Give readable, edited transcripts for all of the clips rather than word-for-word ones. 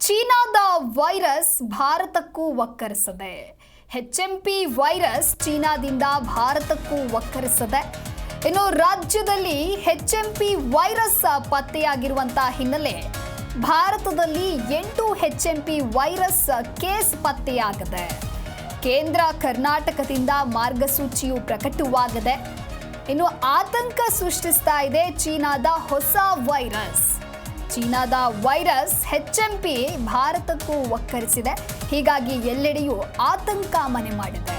ಚೀನಾದ virus ಭಾರತಕ್ಕೂ ಒಕ್ಕರಿಸದೆ. HMP virus ಚೀನಾದಿಂದ ಭಾರತಕ್ಕೂ ಒಕ್ಕರಿಸದೆ. ಇನ್ನು ರಾಜ್ಯದಲ್ಲಿ HMP ವೈರಸ್ ಪತ್ತೆಯಾಗಿರುವಂತಹ ಹಿನ್ನೆಲೆ ಭಾರತದಲ್ಲಿ 8 HMP ವೈರಸ್ ಕೇಸ್ ಪತ್ತೆಯಾಗಿದೆ. ಕೇಂದ್ರ ಕರ್ನಾಟಕದಿಂದ ಮಾರ್ಗಸೂಚಿಯು ಪ್ರಕಟವಾಗಿದೆ. ಇನ್ನು ಆತಂಕ ಸೃಷ್ಟಿಸ್ತಾ ಇದೆ ಚೀನಾದ ಹೊಸ ವೈರಸ್. ಚೀನಾದ ವೈರಸ್ HMP ಭಾರತಕ್ಕೂ ಒಕ್ಕರಿಸಿದೆ. ಹೀಗಾಗಿ ಎಲ್ಲೆಡೆಯೂ ಆತಂಕ ಮನೆ ಮಾಡಿದೆ.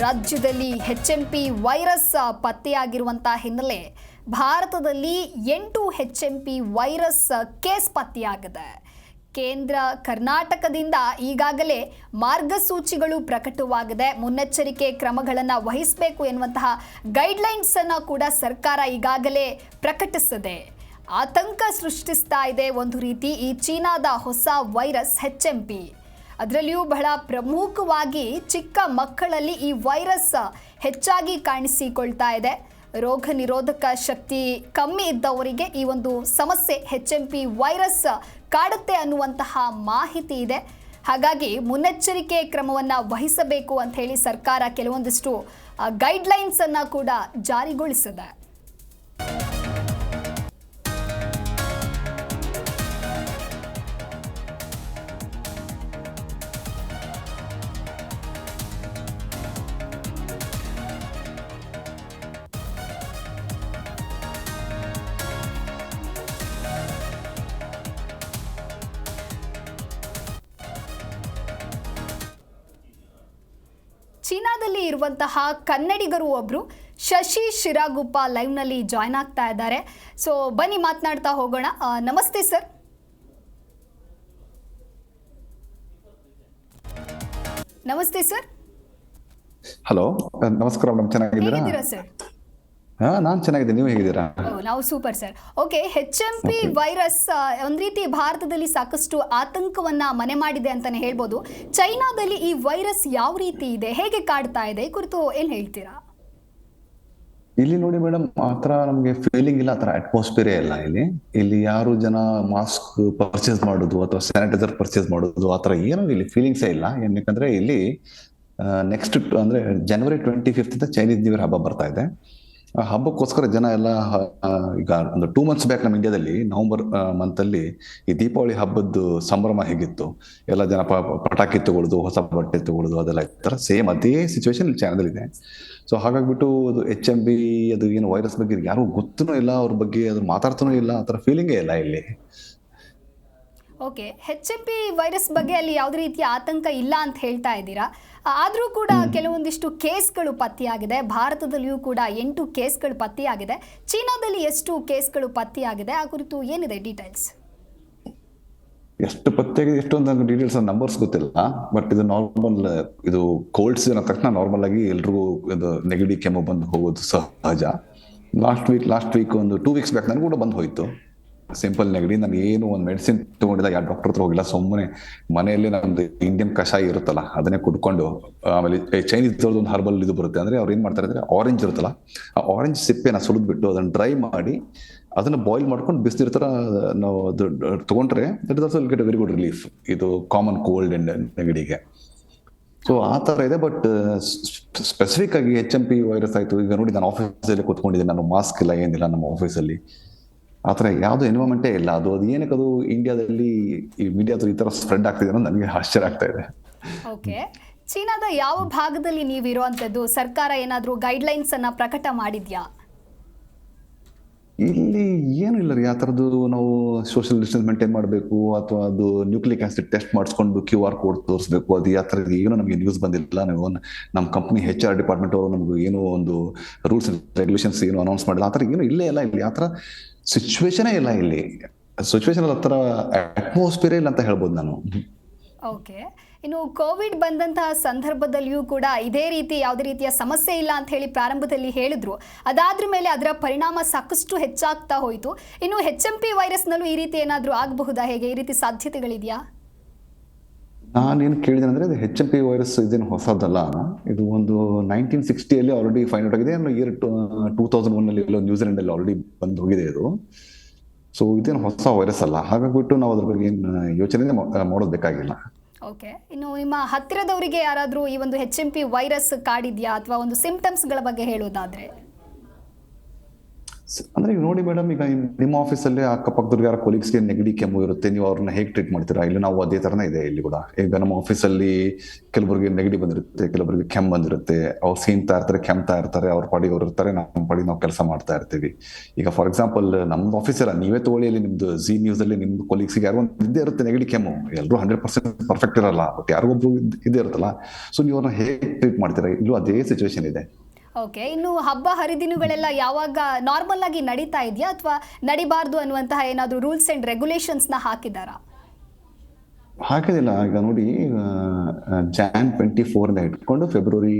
ರಾಜ್ಯದಲ್ಲಿ HMP ವೈರಸ್ ಪತ್ತೆಯಾಗಿರುವಂತಹ ಹಿನ್ನೆಲೆ ಭಾರತದಲ್ಲಿ 8 HMP ವೈರಸ್ ಕೇಸ್ ಪತ್ತೆಯಾಗಿದೆ. ಕೇಂದ್ರ ಕರ್ನಾಟಕದಿಂದ ಈಗಾಗಲೇ ಮಾರ್ಗಸೂಚಿಗಳು ಪ್ರಕಟವಾಗಿದೆ. ಮುನ್ನೆಚ್ಚರಿಕೆ ಕ್ರಮಗಳನ್ನು ವಹಿಸಬೇಕು ಎನ್ನುವಂತಹ ಗೈಡ್ಲೈನ್ಸ್ ಅನ್ನು ಕೂಡ ಸರ್ಕಾರ ಈಗಾಗಲೇ ಪ್ರಕಟಿಸಿದೆ. ಆತಂಕ ಸೃಷ್ಟಿಸ್ತಾ ಇದೆ ಒಂದು ರೀತಿ ಈ ಚೀನಾದ ಹೊಸ ವೈರಸ್ HMP. ಅದರಲ್ಲಿಯೂ ಬಹಳ ಪ್ರಮುಖವಾಗಿ ಚಿಕ್ಕ ಮಕ್ಕಳಲ್ಲಿ ಈ ವೈರಸ್ ಹೆಚ್ಚಾಗಿ ಕಾಣಿಸಿಕೊಳ್ತಾ ಇದೆ. ರೋಗ ನಿರೋಧಕ ಶಕ್ತಿ ಕಮ್ಮಿ ಇದ್ದವರಿಗೆ ಈ ಒಂದು ಸಮಸ್ಯೆ HMP ವೈರಸ್ ಕಾಡುತ್ತೆ ಅನ್ನುವಂತಹ ಮಾಹಿತಿ ಇದೆ. ಹಾಗಾಗಿ ಮುನ್ನೆಚ್ಚರಿಕೆ ಕ್ರಮವನ್ನು ವಹಿಸಬೇಕು ಅಂತ ಹೇಳಿ ಸರ್ಕಾರ ಕೆಲವೊಂದಿಷ್ಟು ಗೈಡ್ಲೈನ್ಸ್ ಅನ್ನು ಕೂಡ ಜಾರಿಗೊಳಿಸಿದೆ. ಚೀನಾದಲ್ಲಿ ಇರುವಂತಹ ಕನ್ನಡಿಗರು ಒಬ್ರು ಶಶಿ ಶಿರಾಗುಪ್ಪ ಲೈವ್ನಲ್ಲಿ ಜಾಯ್ನ್ ಆಗ್ತಾ ಇದ್ದಾರೆ. ಸೊ ಬನ್ನಿ ಮಾತನಾಡ್ತಾ ಹೋಗೋಣ. ನಮಸ್ತೆ ಸರ್. ನಮಸ್ತೆ ಸರ್. ಹಲೋ, ನಮಸ್ಕಾರ ಮೇಡಮ್. ಚೆನ್ನಾಗಿದ್ದೀರಾ ಸರ್? ನಾನು ಚೆನ್ನಾಗಿದ್ದೀನಿ, ನೀವು ಹೇಗಿದ್ದೀರಾ? ನಾವು super sir. Okay, HMP virus ಒಂದು ರೀತಿ ಭಾರತದಲ್ಲಿ ಸಾಕಷ್ಟು ಆತಂಕವನ್ನ ಮನೆ ಮಾಡಿದೆ ಅಂತಾನೆ ಹೇಳ್ಬೋದು. ಚೈನಾದಲ್ಲಿ ಈ ವೈರಸ್ ಯಾವ ರೀತಿ ಇದೆ, ಹೇಗೆ ಕಾಡ್ತಾ ಇದೆ, ಈ ಕುರಿತು ಏನ್ ಹೇಳ್ತೀರಾ? ಇಲ್ಲಿ ನೋಡಿ ಮೇಡಮ್, ಆ ಥರ ನಮಗೆ ಫೀಲಿಂಗ್ ಇಲ್ಲ, ಆ ಥರ ಅಟ್ಮಾಸ್ಫಿಯರೇ ಇಲ್ಲ ಇಲ್ಲಿ ಯಾರು ಜನ ಮಾಸ್ಕ್ ಪರ್ಚೇಸ್ ಮಾಡೋದು ಅಥವಾ ಸ್ಯಾನಿಟೈಸರ್ ಪರ್ಚೇಸ್ ಮಾಡೋದು ಆ ಥರ ಏನೂ ಇಲ್ಲಿ ಫೀಲಿಂಗ್ಸೇ ಇಲ್ಲ. ಏನಕ್ಕಂದ್ರೆ ಇಲ್ಲಿ ನೆಕ್ಸ್ಟ್ ಅಂದ್ರೆ January 25 ಚೈನೀಸ್ ನ್ಯೂ ಇಯರ್ ಹಬ್ಬ ಬರ್ತಾ ಇದೆ. ಆ ಹಬ್ಬಕ್ಕೋಸ್ಕರ ಜನ ಎಲ್ಲ ಈಗ ಒಂದು 2 months ಬ್ಯಾಕ್ ನಮ್ಮ ಇಂಡಿಯಾದಲ್ಲಿ ನವೆಂಬರ್ ಮಂತ್ ಅಲ್ಲಿ ಈ ದೀಪಾವಳಿ ಹಬ್ಬದ ಸಂಭ್ರಮ ಹೇಗಿತ್ತು, ಎಲ್ಲ ಜನ ಪಟಾಕಿ ತಗೊಳ್ಳೋದು, ಹೊಸ ಬಟ್ಟೆ ತಗೊಳ್ಳೋದು, ಅದೆಲ್ಲ ಇರ್ತಾರೆ. ಸೇಮ್ ಅದೇ ಸಿಚುವೇಶನ್ ಇಲ್ಲಿ ಚೈನಾದಲ್ಲಿ ಇದೆ. ಸೊ ಹಾಗಾಗ್ಬಿಟ್ಟು ಅದು HMP ಅದು ಏನು ವೈರಸ್ ಬಗ್ಗೆ ಯಾರು ಗೊತ್ತೂ ಇಲ್ಲ, ಅವ್ರ ಬಗ್ಗೆ ಅದ್ರ ಮಾತಾಡ್ತಾನೂ ಇಲ್ಲ, ಆ ಥರ ಫೀಲಿಂಗೇ ಇಲ್ಲ ಇಲ್ಲಿ. ಓಕೆ, HMP ವೈರಸ್ ಬಗ್ಗೆ ಅಲ್ಲಿ ಯಾವುದೇ ರೀತಿಯ ಆತಂಕ ಇಲ್ಲ ಅಂತ ಹೇಳ್ತಾ ಇದ್ದೀರಾ. ಆದರೂ ಕೂಡ ಕೆಲವೊಂದಿಷ್ಟು ಕೇಸ್ಗಳು ಪತ್ತೆಯಾಗಿದೆ. ಭಾರತದಲ್ಲಿಯೂ ಕೂಡ 8 ಕೇಸ್ಗಳು ಪತ್ತೆಯಾಗಿದೆ. ಚೀನಾದಲ್ಲಿ ಎಷ್ಟು ಕೇಸ್ಗಳು ಪತ್ತೆಯಾಗಿದೆ, ಆ ಕುರಿತು ಏನಿದೆ ಡೀಟೇಲ್ಸ್? ಎಷ್ಟು ಪತ್ತೆಯಾಗಿದೆ ಎಷ್ಟೊಂದು ನಂಗೆ ಡೀಟೇಲ್ಸ್ ನಂಬರ್ಸ್ ಗೊತ್ತಿಲ್ಲ. ಬಟ್ ಇದು ನಾರ್ಮಲ್, ಇದು ಕೋಲ್ಡ್ ಸೀಸನ್ ಆದ ತಕ್ಷಣ ನಾರ್ಮಲ್ ಆಗಿ ಎಲ್ರಿಗೂ ಇದು ನೆಗಡಿ ಕೆಮ್ಮು ಬಂದು ಹೋಗೋದು ಸಹಜ. ಲಾಸ್ಟ್ ವೀಕ್ ಒಂದು 2 weeks ಬ್ಯಾಕ್ ನನಗೂ ಕೂಡ ಬಂದು ಹೋಯ್ತು ಸಿಂಪಲ್ ನೆಗಡಿ. ನಾನು ಏನು ಒಂದು ಮೆಡಿಸಿನ್ ತಗೊಂಡಿಲ್ಲ, ಯಾವ ಡಾಕ್ಟರ್ ಹತ್ರ ಹೋಗಿಲ್ಲ, ಸುಮ್ಮನೆ ಮನೆಯಲ್ಲಿ ನಮ್ದು ಇಂಡಿಯನ್ ಕಷಾಯ ಇರುತ್ತಲ್ಲ ಅದನ್ನೇ ಕುಡ್ಕೊಂಡು, ಆಮೇಲೆ ಚೈನೀಸ್ ಒಂದು ಹರ್ಬಲ್ ಇದು ಬರುತ್ತೆ, ಅಂದ್ರೆ ಅವ್ರು ಏನ್ ಮಾಡ್ತಾರೆ ಅಂದ್ರೆ ಆರೆಂಜ್ ಇರುತ್ತಲ್ಲ, ಆ ಆರೆಂಜ್ ಸಿಪ್ಪೆನ ಸುಲಿದ್ಬಿಟ್ಟು ಅದನ್ನ ಡ್ರೈ ಮಾಡಿ ಅದನ್ನ ಬಾಯ್ಲ್ ಮಾಡ್ಕೊಂಡು ಬಿಸಿನೀರ್ ತರ ನಾವು ತಗೊಂಡ್ರೆ that is also get very good relief. ಇದು ಕಾಮನ್ ಕೋಲ್ಡ್ ಅಂಡ್ ನೆಗಡಿಗೆ. ಸೊ ಆ ತರ ಇದೆ. ಬಟ್ ಸ್ಪೆಸಿಫಿಕ್ ಆಗಿ HMP ವೈರಸ್ ಆಯ್ತು. ಈಗ ನೋಡಿ, ನಾನು ಆಫೀಸಲ್ಲಿ ಕೂತ್ಕೊಂಡಿದ್ದೀನಿ, ನಾನು ಮಾಸ್ಕ್ ಇಲ್ಲ, ಏನಿಲ್ಲ ನಮ್ಮ ಆಫೀಸಲ್ಲಿ. ಆ ಥರ ಯಾವುದು ಎನ್ವೈರನ್ಮೆಂಟೇ ಇಲ್ಲ. ಅದು ಏನಕ್ಕೆ ಅದು ಇಂಡಿಯಾದಲ್ಲಿ ಈ ಮೀಡಿಯಾದ ಈ ತರ ಸ್ಪ್ರೆಡ್ ಆಗ್ತಿದೆ ಅನ್ನೋದು ನನಗೆ ಆಶ್ಚರ್ಯ ಆಗ್ತಾ ಇದೆ. ಓಕೆ, ಚೀನಾದ ಯಾವ ಭಾಗದಲ್ಲಿ ನೀವು ಇರುವಂತದ್ದು? ಸರ್ಕಾರ ಏನಾದರೂ ಗೈಡ್ಲೈನ್ಸ್ ಅನ್ನ ಪ್ರಕಟ ಮಾಡಿದ್ಯಾ? ಇಲ್ಲಿ ಏನು ಇಲ್ಲ ರೀ ಆ ಥರದ್ದು. ನಾವು ಸೋಷಿಯಲ್ ಡಿಸ್ಟೆನ್ಸ್ ಮೇಂಟೈನ್ ಮಾಡಬೇಕು, ಅಥವಾ ಅದು ನ್ಯೂಕ್ಲಿಕ್ ಆಸಿಡ್ ಟೆಸ್ಟ್ ಮಾಡಿಸ್ಕೊಂಡು QR ಕೋಡ್ ತೋರಿಸ್ಬೇಕು, ಅದು ಆ ಥರದ್ದು ಏನೂ ನಮಗೆ ನ್ಯೂಸ್ ಬಂದಿಲ್ಲ. ನೀವು ನಮ್ಮ ಕಂಪ್ನಿ HR ಡಿಪಾರ್ಟ್ಮೆಂಟ್ ಅವರು ನಮಗೂ ಏನೋ ಒಂದು ರೂಲ್ಸ್ ರೆಗ್ಯುಲೇಷನ್ಸ್ ಏನು ಅನೌನ್ಸ್ ಮಾಡಿಲ್ಲ. ಆ ಥರ ಏನು ಇಲ್ಲೇ ಇಲ್ಲ. ಇಲ್ಲಿ ಆ ಥರ ಸಿಚುವೇಶನೇ ಇಲ್ಲ. ಇಲ್ಲಿ ಸಿಚುವೇಶನ್ ಆ ಥರ ಅಟ್ಮಾಸ್ಫಿಯರೇ ಇಲ್ಲ ಅಂತ ಹೇಳ್ಬೋದು ನಾನು. ಓಕೆ, ಇನ್ನು ಕೋವಿಡ್ ಬಂದಂತಹ ಸಂದರ್ಭದಲ್ಲಿಯೂ ಕೂಡ ಇದೇ ರೀತಿ ಯಾವುದೇ ರೀತಿಯ ಸಮಸ್ಯೆ ಇಲ್ಲ ಅಂತ ಹೇಳಿ ಪ್ರಾರಂಭದಲ್ಲಿ ಹೇಳಿದ್ರು. ಅದಾದ್ರ ಮೇಲೆ ಅದರ ಪರಿಣಾಮ ಸಾಕಷ್ಟು ಹೆಚ್ಚಾಗ್ತಾ ಹೋಯಿತು. ಇನ್ನು HMP ವೈರಸ್ನಲ್ಲೂ ಈ ರೀತಿ ಏನಾದರೂ ಆಗಬಹುದಾ? ಹೇಗೆ, ಈ ರೀತಿ ಸಾಧ್ಯತೆಗಳಿದೆಯಾ? ನಾನೇನು ಕೇಳಿದೆ ಅಂದರೆ, ಅದು HMP ವೈರಸ್ ಇದೇನು ಹೊಸದಲ್ಲ. ಇದು ಒಂದು 1960 ಆಲ್ರೆಡಿ ಫೈಂಡ್ ಔಟ್ ಆಗಿದೆ. ಇಯರ್ 2001 ನ್ಯೂಜಿಲೆಂಡ್ ಅಲ್ಲಿ ಆಲ್ರೆಡಿ ಬಂದು ಹೋಗಿದೆ ಇದು. ಸೊ ಇದೇನು ಹೊಸ ವೈರಸ್ ಅಲ್ಲ, ಹಾಗಾಗ್ಬಿಟ್ಟು ನಾವು ಅದ್ರ ಬಗ್ಗೆ ಏನು ಯೋಚನೆ ಮಾಡೋದು ಬೇಕಾಗಿಲ್ಲ. ಓಕೆ, ಇನ್ನು ನಿಮ್ಮ ಹತ್ತಿರದವರಿಗೆ ಯಾರಾದರೂ ಈ ಒಂದು HMP ವೈರಸ್ ಕಾಡಿದ್ಯಾ ಅಥವಾ ಒಂದು ಸಿಂಪ್ಟಮ್ಸ್ಗಳ ಬಗ್ಗೆ ಹೇಳೋದಾದ್ರೆ? ಅಂದ್ರೆ ಈಗ ನೋಡಿ ಮೇಡಮ್, ಈಗ ನಿಮ್ಮ ಆಫೀಸಲ್ಲಿ ಅಕ್ಕಪಕ್ಕದವ್ರಿಗೆ ಯಾರ ಕೊಲೀಗ್ಸ್ಗೆ ನೆಗಡಿ ಕೆಮ್ಮು ಇರುತ್ತೆ, ನೀವು ಅವ್ರನ್ನ ಹೇಗೆ ಟ್ರೀಟ್ ಮಾಡ್ತೀರಾ? ಇಲ್ಲಿ ನಾವು ಅದೇ ತರನೇ ಇದೆ ಇಲ್ಲಿ ಕೂಡ. ಈಗ ನಮ್ಮ ಆಫೀಸಲ್ಲಿ ಕೆಲವರಿಗೆ ನೆಗಡಿ ಬಂದಿರುತ್ತೆ, ಕೆಲವರಿಗೆ ಕೆಮ್ಮು ಬಂದಿರುತ್ತೆ, ಅವ್ರು ಸೀನ್ತಾ ಇರ್ತಾರೆ, ಕೆಮ್ತಾ ಇರ್ತಾರೆ, ಅವ್ರ ಪಾಡಿಗೆ ಅವ್ರು ಇರ್ತಾರೆ, ನಮ್ಮ ಪಾಡಿಗೆ ನಾವು ಕೆಲಸ ಮಾಡ್ತಾ ಇರ್ತೀವಿ. ಈಗ ಫಾರ್ ಎಕ್ಸಾಂಪಲ್ ನಮ್ದು ಆಫೀಸಲ್ಲ, ನೀವೇ ತಗೊಳ್ಳಿ, ಅಲ್ಲಿ ನಿಮ್ದು ಜಿ ನ್ಯೂಸ್ ಅಲ್ಲಿ ನಿಮ್ದು ಕೊಲೀಗ್ಸ್ಗೆ ಯಾರೋ ಒಂದು ಇದ್ದೇ ಇರುತ್ತೆ ನೆಗಡಿ ಕೆಮ್ಮು. ಎಲ್ಲರೂ 100% ಪರ್ಫೆಕ್ಟ್ ಇರಲ್ಲ, ಬಟ್ ಯಾರಿಗೊಬ್ರು ಇದ್ದೇ ಇರುತ್ತಲ್ಲ. ಸೊ ನೀವು ಅವ್ರನ್ನ ಹೇಗೆ ಟ್ರೀಟ್ ಮಾಡ್ತೀರಾ? ಇಲ್ಲೂ ಅದೇ ಸಿಚುವೇಶನ್ ಇದೆ. ಓಕೆ, ಇನ್ನು ಹಬ್ಬ ಹರಿದಿನಗಳೆಲ್ಲ ಯಾವಾಗ ನಾರ್ಮಲ್ ಆಗಿ ನಡೀತಾ ಇದೆಯಾ ಅಥವಾ ನಡಿಬಾರ್ದು ಅನ್ನುವಂತಹ ಏನಾದರೂ ರೂಲ್ಸ್ ಅಂಡ್ ರೆಗ್ಯುಲೇಷನ್ಸ್ನ ಹಾಕಿದ್ದಾರಾ? ಹಾಕಿದಿಲ್ಲ. ಈಗ ನೋಡಿ, Jan 24 ಇಟ್ಕೊಂಡು February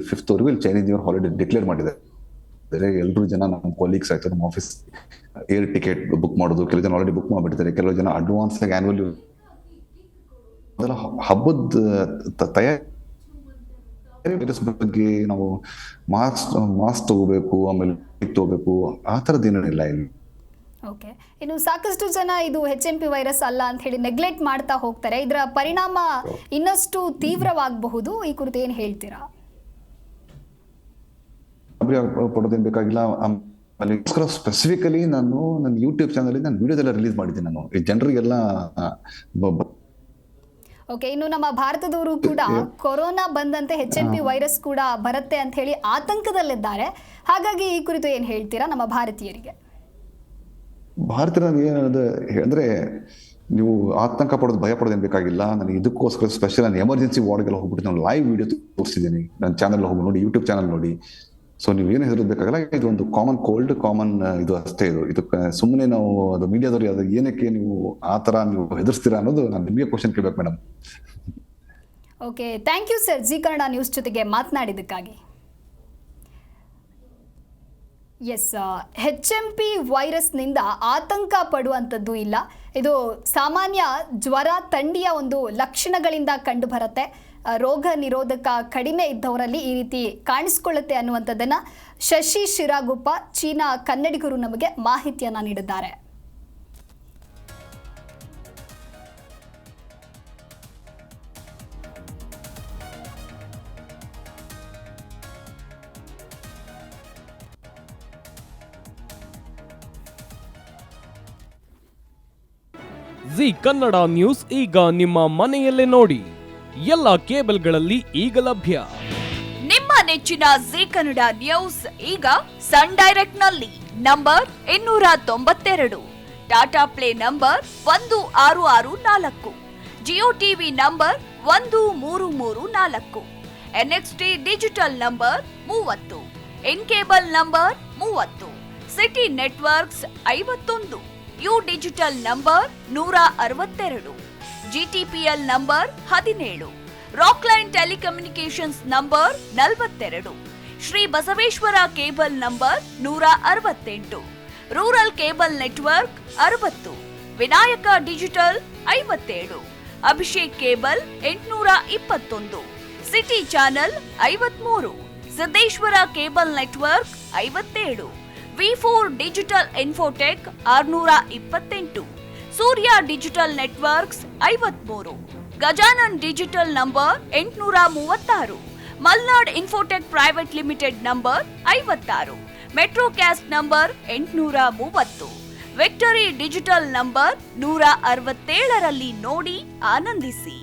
5 ವರೆಗೂ ಇಲ್ಲಿ Chinese new year holiday declare ಮಾಡಿದ್ದಾರೆ. ಎಲ್ಲರೂ ಜನ ನಮ್ಮ ಕೊಲೀಗ್ಸ್ ಆಯ್ತು, ನಮ್ಮ ಆಫೀಸ್ ಏರ್ ಟಿಕೆಟ್ ಬುಕ್ ಮಾಡೋದು, ಕೆಲವು ಜನ ಆಲ್ರೆಡಿ ಬುಕ್ ಮಾಡಿಬಿಡ್ತಾರೆ, ಕೆಲವು ಜನ ಅಡ್ವಾನ್ಸ್ ಆಗಿ ಆನ್ಯುವಲ್ ಅದೆಲ್ಲ ಹಬ್ಬದ ತಯಾರಿ ಬಗ್ಗೆ ನಾವು ಮಾಸ್ಕ್ ತಗೋಬೇಕು, ಆಮೇಲೆ ತಗೋಬೇಕು, ಆ ಥರದ್ದು ಏನಿಲ್ಲ ಇಲ್ಲಿ. ಓಕೆ, ಇನ್ನು ಸಾಕಷ್ಟು ಜನ ಇದು HMP ವೈರಸ್ ಅಲ್ಲ ಅಂತ ಹೇಳಿ ನೆಗ್ಲೆಕ್ಟ್ ಮಾಡ್ತಾ ಹೋಗ್ತಾರೆ. ಇದರ ಪರಿಣಾಮ ಇನ್ನಷ್ಟು ತೀವ್ರವಾಗಬಹುದು. ಈ ಕುರಿತು ಏನು ಹೇಳ್ತೀರಾ? ಪಡೋದೇನು ಬೇಕಾಗಿಲ್ಲ. ಆಮೇಲೆ ಸ್ಪೆಸಿಫಿಕಲಿ ನಾನು ನನ್ನ ಯೂಟ್ಯೂಬ್ ಚಾನಲ್ ನಾನು ವಿಡಿಯೋದೆಲ್ಲ ರಿಲೀಸ್ ಮಾಡಿದ್ದೀನಿ. ನಾನು ಈ ಜನರಿಗೆಲ್ಲ ಓಕೆ, ಇನ್ನು ನಮ್ಮ ಭಾರತದವರು ಕೂಡ ಕೊರೋನಾ ಬಂದಂತೆ HMP ವೈರಸ್ ಕೂಡ ಬರುತ್ತೆ ಅಂತ ಹೇಳಿ ಆತಂಕದಲ್ಲಿದ್ದಾರೆ. ಹಾಗಾಗಿ ಈ ಕುರಿತು ಏನು ಹೇಳ್ತೀರಾ ನಮ್ಮ ಭಾರತೀಯರಿಗೆ? ಅಂದ್ರೆ ನೀವು ಆತಂಕ ಪಡೋದು, ಭಯ ಪಡೋದೇನು ಬೇಕಾಗಿಲ್ಲ. ನನಗೆ ಇದಕ್ಕೋಸ್ಕರ ಸ್ಪೆಷಲ್ ನಾನು ಎಮರ್ಜೆನ್ಸಿ ವಾರ್ಡ್ಗೆಲ್ಲ ಹೋಗ್ಬಿಟ್ಟು ನಾನು ಲೈವ್ ವಿಡಿಯೋ ತೋರಿಸಿದ್ದೀನಿ. ನನ್ನ ಚಾನಲ್ ಹೋಗಿ ನೋಡಿ, ಯೂಟ್ಯೂಬ್ ಚಾನಲ್ ನೋಡಿ. ಸೊ ನೀವು ಏನು ಹೆದರೋದು ಬೇಕಾಗಲ್ಲ. ಇದು ಒಂದು ಕಾಮನ್ ಕೋಲ್ಡ್, ಕಾಮನ್ ಇದು ಅಷ್ಟೇ. ಇದಕ್ಕೆ ಸುಮ್ಮನೆ ನಾವು ಅದು ಮೀಡಿಯಾದವ್ರು ಅದು ಏನಕ್ಕೆ ನೀವು ಆ ಥರ ನೀವು ಹೆದರ್ಸ್ತೀರಾ ಅನ್ನೋದು ನಾನು ನಿಮಗೆ ಕ್ವಶನ್ ಕೇಳಬೇಕು madam. Okay, thank you sir, Zee Kannada news ಜೊತೆಗೆ ಮಾತನಾಡಿದ್ದಕ್ಕಾಗಿ. ಎಸ್, HMP ವೈರಸ್ನಿಂದ ಆತಂಕ ಪಡುವಂಥದ್ದು ಇಲ್ಲ. ಇದು ಸಾಮಾನ್ಯ ಜ್ವರ, ಥಂಡಿಯ ಒಂದು ಲಕ್ಷಣಗಳಿಂದ ಕಂಡುಬರುತ್ತೆ. ರೋಗ ನಿರೋಧಕ ಕಡಿಮೆ ಇದ್ದವರಲ್ಲಿ ಈ ರೀತಿ ಕಾಣಿಸಿಕೊಳ್ಳುತ್ತೆ ಅನ್ನುವಂಥದ್ದನ್ನು ಶಶಿ ಶಿರಾಗುಪ್ಪ, ಚೀನಾ ಕನ್ನಡಿಗರು ನಮಗೆ ಮಾಹಿತಿಯನ್ನು ನೀಡಿದ್ದಾರೆ. ಜಿ ಕನ್ನಡ ನ್ಯೂಸ್ ಈಗ ನಿಮ್ಮ ಮನೆಯಲ್ಲೇ ನೋಡಿ. ಎಲ್ಲ ಕೇಬಲ್ಗಳಲ್ಲಿ ಈಗ ಲಭ್ಯ. ನಿಮ್ಮ ನೆಚ್ಚಿನ ಜಿ ಕನ್ನಡ ನ್ಯೂಸ್ ಈಗ ಸನ್ ಡೈರೆಕ್ಟ್ ನಲ್ಲಿ number 292, Tata play number 1664, Jio TV number 1334, NXT digital number 30, in cable number 30, city networks 51, U digital number 162, GTPL number 17, Rockline telecommunications number 42, Shri Basaveshwara cable number 168, rural cable network 60, Vinayaka digital 57, Abhishek cable 821, city channel 53, Siddeshwara cable network 57, V4 digital Infotech 628, Surya digital networks 53, Gajanan digital number 836, Malnad infotech private limited number 56, metrocast number 830, victory digital number 167ರಲ್ಲಿ ನೋಡಿ ಆನಂದಿಸಿ.